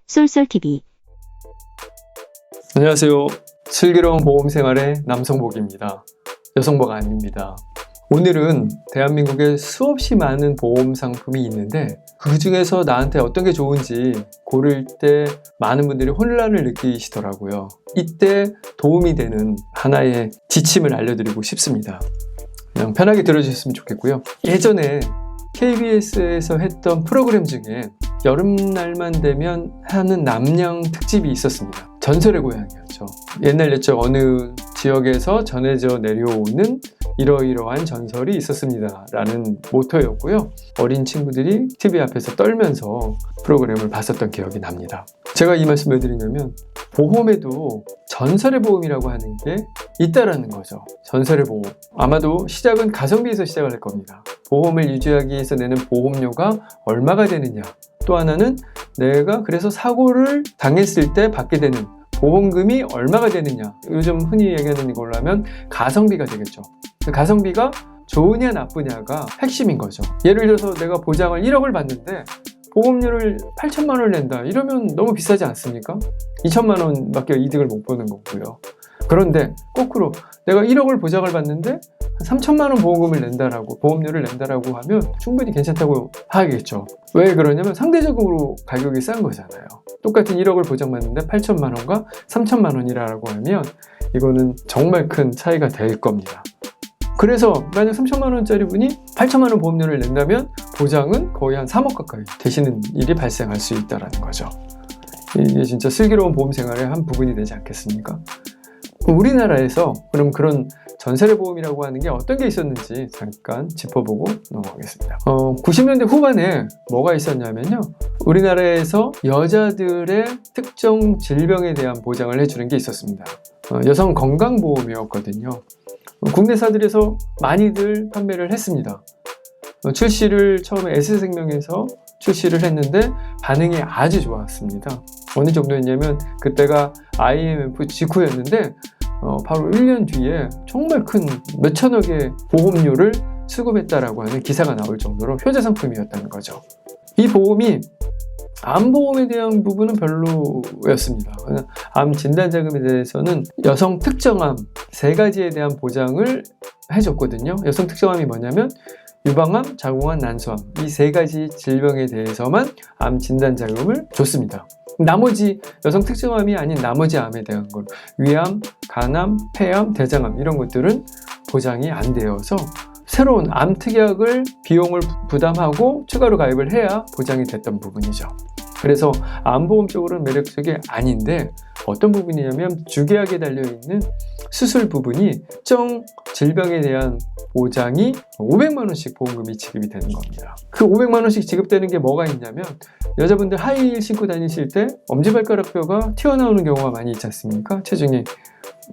쏠쏠TV. 안녕하세요. 슬기로운 보험생활의 남성복입니다. 여성복 아닙니다. 오늘은 대한민국에 수없이 많은 보험 상품이 있는데 그 중에서 나한테 어떤 게 좋은지 고를 때 많은 분들이 혼란을 느끼시더라고요. 이때 도움이 되는 하나의 지침을 알려드리고 싶습니다. 그냥 편하게 들어주셨으면 좋겠고요. 예전에 KBS에서 했던 프로그램 중에 여름날만 되면 하는 남양 특집이 있었습니다. 전설의 고향이었죠. 옛날 옛적 어느 지역에서 전해져 내려오는 이러이러한 전설이 있었습니다 라는 모토였고요. 어린 친구들이 TV 앞에서 떨면서 프로그램을 봤었던 기억이 납니다. 제가 이 말씀을 왜 드리냐면 보험에도 전설의 보험이라고 하는 게 있다라는 거죠. 전설의 보험. 아마도 시작은 가성비에서 시작을 할 겁니다. 보험을 유지하기 위해서 내는 보험료가 얼마가 되느냐. 또 하나는 내가 그래서 사고를 당했을 때 받게 되는 보험금이 얼마가 되느냐. 요즘 흔히 얘기하는 이걸로 하면 가성비가 되겠죠. 그 가성비가 좋으냐 나쁘냐가 핵심인 거죠. 예를 들어서 내가 보장을 1억을 받는데 보험료를 8천만 원을 낸다. 이러면 너무 비싸지 않습니까? 2천만 원밖에 이득을 못 보는 거고요. 그런데 거꾸로 내가 1억을 보장을 받는데 3천만 원 보험금을 낸다라고, 보험료를 낸다라고 하면 충분히 괜찮다고 하겠죠. 왜 그러냐면 상대적으로 가격이 싼 거잖아요. 똑같은 1억을 보장받는데 8천만 원과 3천만 원이라고 하면 이거는 정말 큰 차이가 될 겁니다. 그래서 만약 3천만 원짜리 분이 8천만 원 보험료를 낸다면 보장은 거의 한 3억 가까이 되시는 일이 발생할 수 있다는 거죠. 이게 진짜 슬기로운 보험 생활의 한 부분이 되지 않겠습니까? 우리나라에서 그럼 그런 전설의 보험이라고 하는 게 어떤 게 있었는지 잠깐 짚어보고 넘어가겠습니다. 90년대 후반에 뭐가 있었냐면요. 우리나라에서 여자들의 특정 질병에 대한 보장을 해주는 게 있었습니다. 여성 건강보험이었거든요. 국내사들에서 많이들 판매를 했습니다. 출시를 처음에 S생명에서 출시를 했는데 반응이 아주 좋았습니다. 어느 정도였냐면 그때가 IMF 직후였는데 바로 1년 뒤에 정말 큰 몇천억의 보험료를 수급했다라고 하는 기사가 나올 정도로 효자 상품이었다는 거죠. 이 보험이 암보험에 대한 부분은 별로였습니다. 암 진단자금에 대해서는 여성 특정암 3가지에 대한 보장을 해줬거든요. 여성 특정암이 뭐냐면 유방암, 자궁암, 난소암 이 3가지 질병에 대해서만 암 진단자금을 줬습니다. 나머지 여성 특정암이 아닌 나머지 암에 대한 것, 위암, 간암, 폐암, 대장암 이런 것들은 보장이 안 되어서 새로운 암 특약을 비용을 부담하고 추가로 가입을 해야 보장이 됐던 부분이죠. 그래서 암보험 쪽으로는 매력적이 아닌데 어떤 부분이냐면 주계약에 달려있는 수술 부분이 특정 질병에 대한 보장이 500만 원씩 보험금이 지급이 되는 겁니다. 그 500만 원씩 지급되는 게 뭐가 있냐면 여자분들 하이힐 신고 다니실 때 엄지발가락뼈가 튀어나오는 경우가 많이 있지 않습니까? 체중이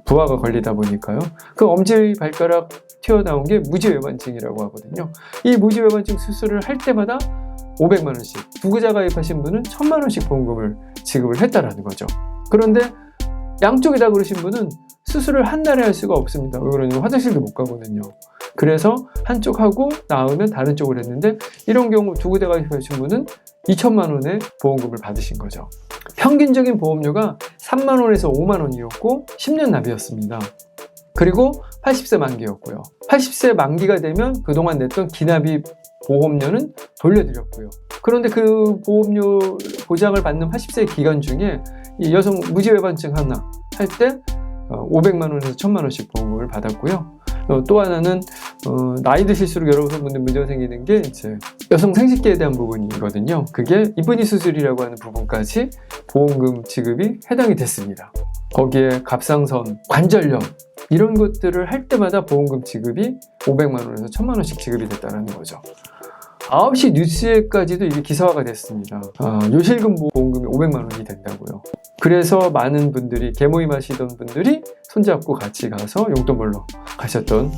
부하가 걸리다 보니까요. 그 엄지발가락 튀어나온 게 무지외반증이라고 하거든요. 이 무지외반증 수술을 할 때마다 500만 원씩, 부부자 가입하신 분은 1000만 원씩 보험금을 지급을 했다라는 거죠. 그런데 양쪽에 다 그러신 분은 수술을 한 달에 할 수가 없습니다. 왜 그러냐면 화장실도 못 가거든요. 그래서 한쪽 하고 나으면 다른 쪽을 했는데 이런 경우 두 군데 가입하신 분은 2천만 원의 보험금을 받으신 거죠. 평균적인 보험료가 3만 원에서 5만 원이었고 10년 납이었습니다. 그리고 80세 만기였고요. 80세 만기가 되면 그동안 냈던 기납입 보험료는 돌려드렸고요. 그런데 그 보험료 보장을 받는 80세 기간 중에 이 여성 무지외반증 하나 할 때 500만 원에서 1000만 원씩 보험금을 받았고요. 또 하나는 나이 드실수록 여러분들 문제가 생기는 게 이제 여성 생식기에 대한 부분이거든요. 그게 이분이 수술이라고 하는 부분까지 보험금 지급이 해당이 됐습니다. 거기에 갑상선, 관절염 이런 것들을 할 때마다 보험금 지급이 500만 원에서 1000만 원씩 지급이 됐다는 거죠. 9시 뉴스에까지도 이게 기사화가 됐습니다. 요실금 보험금이 500만 원이 된다고요. 그래서 많은 분들이 개모임 하시던 분들이 손잡고 같이 가서 용돈 벌러 가셨던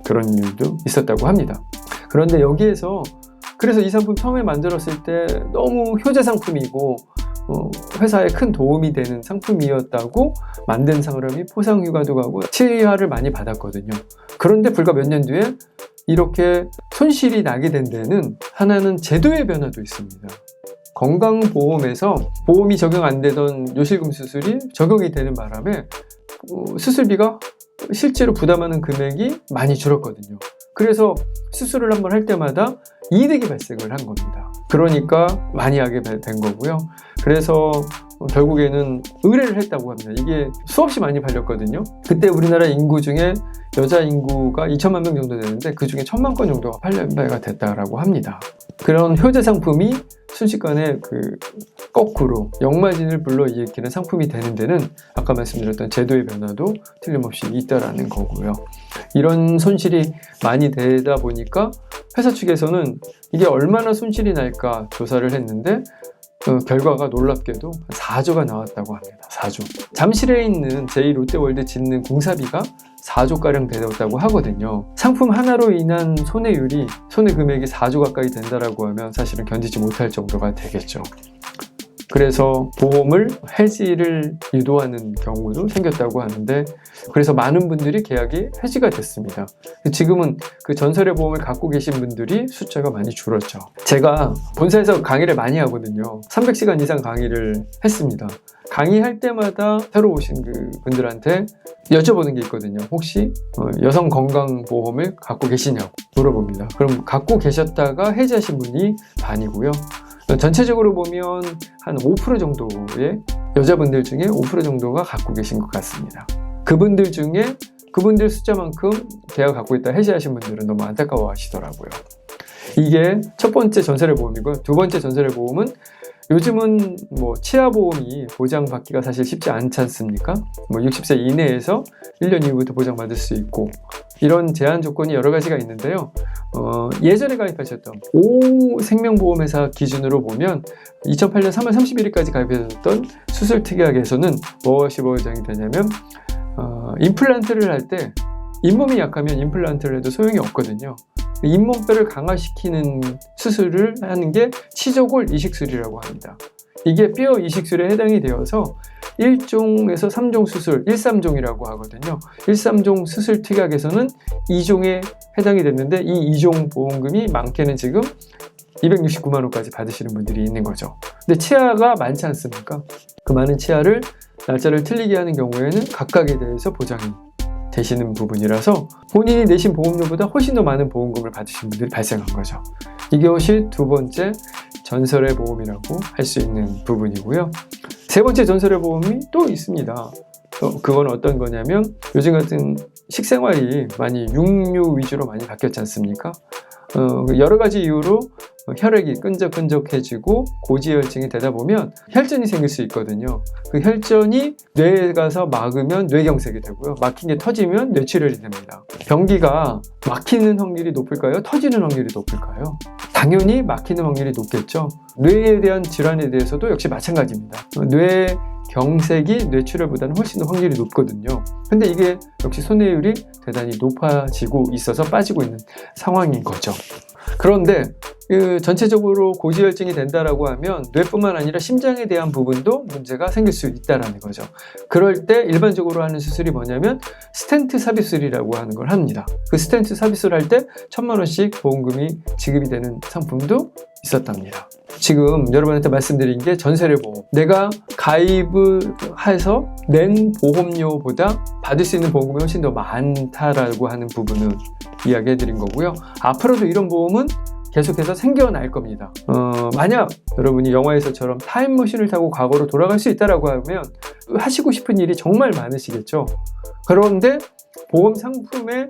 그런 일도 있었다고 합니다. 그런데 여기에서 그래서 이 상품 처음에 만들었을 때 너무 효자 상품이고 회사에 큰 도움이 되는 상품이었다고 만든 사람이 포상휴가도 가고 치하를 많이 받았거든요. 그런데 불과 몇 년 뒤에 이렇게 손실이 나게 된 데는 하나는 제도의 변화도 있습니다. 건강보험에서 보험이 적용 안 되던 요실금 수술이 적용이 되는 바람에 수술비가 실제로 부담하는 금액이 많이 줄었거든요. 그래서 수술을 한번 할 때마다 이득이 발생을 한 겁니다. 그러니까 많이 하게 된 거고요. 그래서 결국에는 의뢰를 했다고 합니다. 이게 수없이 많이 팔렸거든요. 그때 우리나라 인구 중에 여자 인구가 2천만 명 정도 되는데 그 중에 1,000만 건 정도가 판매가 됐다라고 합니다. 그런 효자 상품이 순식간에 거꾸로 역마진을 불러일으키는 상품이 되는 데는 아까 말씀드렸던 제도의 변화도 틀림없이 있다라는 거고요. 이런 손실이 많이 되다 보니까 회사 측에서는 이게 얼마나 손실이 날까 조사를 했는데 결과가 놀랍게도 4조가 나왔다고 합니다. 4조. 잠실에 있는 제2롯데월드 짓는 공사비가 4조가량 되었다고 하거든요. 상품 하나로 인한 손해금액이 4조 가까이 된다라고 하면 사실은 견디지 못할 정도가 되겠죠. 그래서 보험을 해지를 유도하는 경우도 생겼다고 하는데, 그래서 많은 분들이 계약이 해지가 됐습니다. 지금은 그 전설의 보험을 갖고 계신 분들이 숫자가 많이 줄었죠. 제가 본사에서 강의를 많이 하거든요. 300시간 이상 강의를 했습니다. 강의할 때마다 새로 오신 분들한테 여쭤보는 게 있거든요. 혹시 여성 건강보험을 갖고 계시냐고 물어봅니다. 그럼 갖고 계셨다가 해지하신 분이 반이고요. 전체적으로 보면 한 5% 정도의 여자분들 중에 5% 정도가 갖고 계신 것 같습니다. 그분들 중에 그분들 숫자만큼 계약 갖고 있다 해지하신 분들은 너무 안타까워 하시더라고요. 이게 첫 번째 전설의 보험이고요. 두 번째 전설의 보험은 요즘은 치아보험이 보장받기가 사실 쉽지 않지 않습니까? 60세 이내에서 1년 이후부터 보장받을 수 있고 이런 제한 조건이 여러 가지가 있는데요. 예전에 가입하셨던 5 생명보험회사 기준으로 보면 2008년 3월 31일까지 가입하셨던 수술특약에서는 무엇이 보장이 되냐면 임플란트를 할 때 잇몸이 약하면 임플란트를 해도 소용이 없거든요. 잇몸뼈를 강화시키는 수술을 하는 게 치조골 이식술이라고 합니다. 이게 뼈 이식술에 해당이 되어서 1종에서 3종 수술, 1,3종이라고 하거든요. 1,3종 수술 특약에서는 2종에 해당이 됐는데 이 2종 보험금이 많게는 지금 269만 원까지 받으시는 분들이 있는 거죠. 근데 치아가 많지 않습니까? 그 많은 치아를 날짜를 틀리게 하는 경우에는 각각에 대해서 보장이 되시는 부분이라서 본인이 내신 보험료보다 훨씬 더 많은 보험금을 받으신 분들이 발생한 거죠. 이것이 두 번째 전설의 보험이라고 할 수 있는 부분이고요. 세 번째 전설의 보험이 또 있습니다. 그건 어떤 거냐면 요즘 같은 식생활이 많이 육류 위주로 많이 바뀌었지 않습니까? 여러 가지 이유로 혈액이 끈적끈적해지고 고지혈증이 되다 보면 혈전이 생길 수 있거든요. 그 혈전이 뇌에 가서 막으면 뇌경색이 되고요. 막힌 게 터지면 뇌출혈이 됩니다. 변기가 막히는 확률이 높을까요? 터지는 확률이 높을까요? 당연히 막히는 확률이 높겠죠. 뇌에 대한 질환에 대해서도 역시 마찬가지입니다. 뇌경색이 뇌출혈보다는 훨씬 더 확률이 높거든요. 근데 이게 역시 손해율이 대단히 높아지고 있어서 빠지고 있는 상황인 거죠. 그런데 전체적으로 고지혈증이 된다라고 하면 뇌뿐만 아니라 심장에 대한 부분도 문제가 생길 수 있다는 거죠. 그럴 때 일반적으로 하는 수술이 뭐냐면 스텐트 삽입술이라고 하는 걸 합니다. 그 스텐트 삽입술 할 때 1,000만 원씩 보험금이 지급이 되는 상품도 있었답니다. 지금 여러분한테 말씀드린 게 전설의 보험. 내가 가입을 해서 낸 보험료보다 받을 수 있는 보험금이 훨씬 더 많다라고 하는 부분을 이야기해 드린 거고요. 앞으로도 이런 보험은 계속해서 생겨날 겁니다. 만약 여러분이 영화에서처럼 타임머신을 타고 과거로 돌아갈 수 있다라고 하면 하시고 싶은 일이 정말 많으시겠죠. 그런데 보험 상품에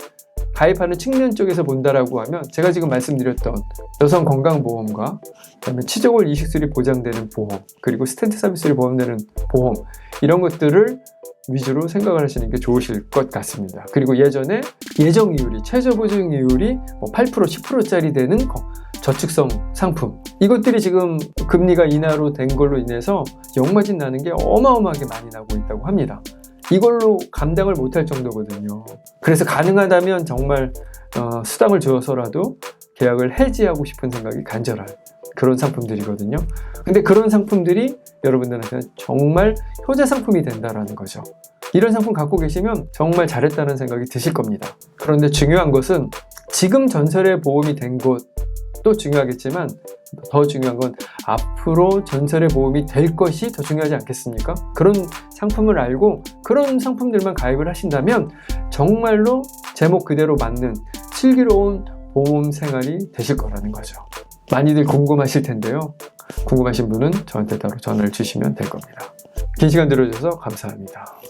가입하는 측면 쪽에서 본다라고 하면 제가 지금 말씀드렸던 여성 건강보험과 그다음에 치조골 이식술이 보장되는 보험, 그리고 스텐트 삽입술이 보험되는 보험, 이런 것들을 위주로 생각을 하시는 게 좋으실 것 같습니다. 그리고 예전에 예정이율이, 최저보증이율이 8%, 10%짜리 되는 저축성 상품, 이것들이 지금 금리가 인하로 된 걸로 인해서 역마진 나는 게 어마어마하게 많이 나고 있다고 합니다. 이걸로 감당을 못할 정도거든요. 그래서 가능하다면 정말 수당을 주어서라도 계약을 해지하고 싶은 생각이 간절한 그런 상품들이거든요. 근데 그런 상품들이 여러분들한테는 정말 효자 상품이 된다는 거죠. 이런 상품 갖고 계시면 정말 잘했다는 생각이 드실 겁니다. 그런데 중요한 것은 지금 전설의 보험이 된 곳 또 중요하겠지만 더 중요한 건 앞으로 전설의 보험이 될 것이 더 중요하지 않겠습니까? 그런 상품을 알고 그런 상품들만 가입을 하신다면 정말로 제목 그대로 맞는 슬기로운 보험 생활이 되실 거라는 거죠. 많이들 궁금하실 텐데요. 궁금하신 분은 저한테 따로 전화를 주시면 될 겁니다. 긴 시간 들어주셔서 감사합니다.